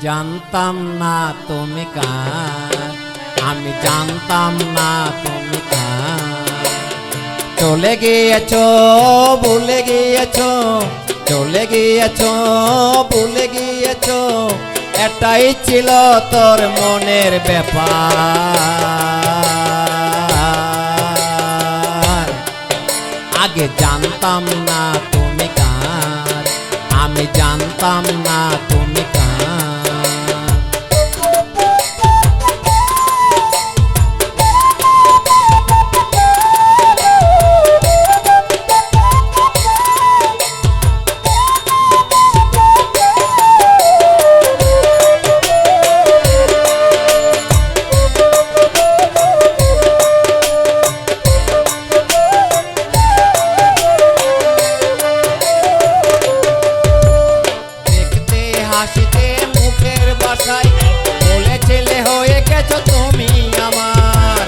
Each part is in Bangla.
জানতাম না তুমি কার, আমি জানতাম না তুমি কার। চলে গিয়েছো ভুলে গিয়েছো, চলে গিয়েছো ভুলে গিয়েছো, এটাই ছিল তোর মনের ব্যাপার। আগে জানতাম না তুমি কার, আমি জানতাম না তুমি কার। হাসিতে মুখের বাসায় বলে ছেলে হয়ে গেছো তুমি আমার।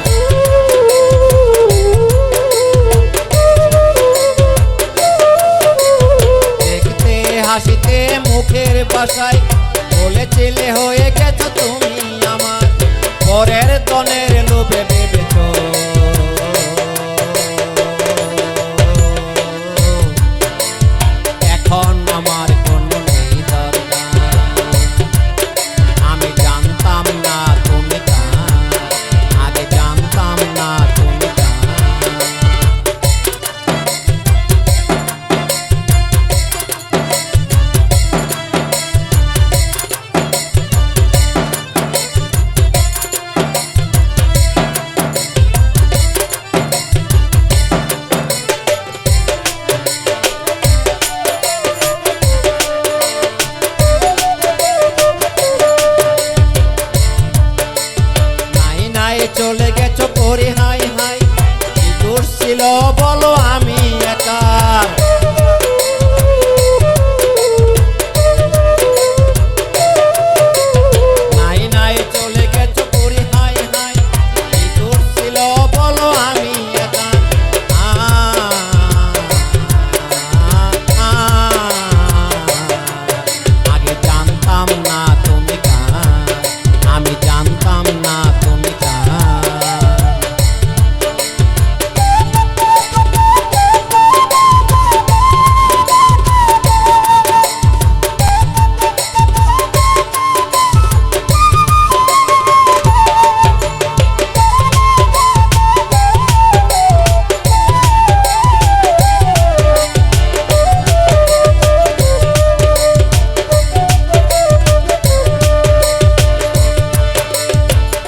দেখতে হাসিতে মুখের বাসায় বলে ছেলে হয়ে গেছো তুমি আমার। পরের দনের লোভে ভেবেছো এখন আমার কোনো নেই দরকার। আমি জানতাম না তুমি কার, আগে জানতাম না তুমি কার। চলে গেছো পরে হাই হাই, কি দোষ ছিল বলো আমি একা। নাই নাই চলে গেছো পরে হাই হাই, কি দোষ ছিল বলো আমি একা। আগে জানতাম না তুমি কার, আমি জানতাম না তুমি কার।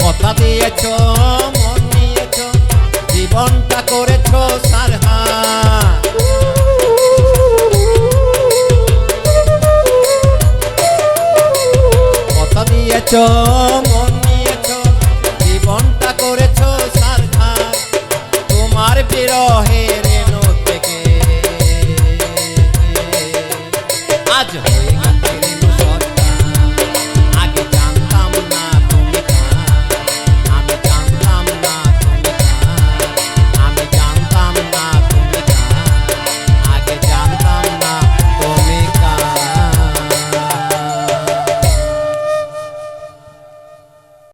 কথা দিয়েছো মন নিয়েছো, জীবনটা করেছো সারহা। কথা দিয়েছো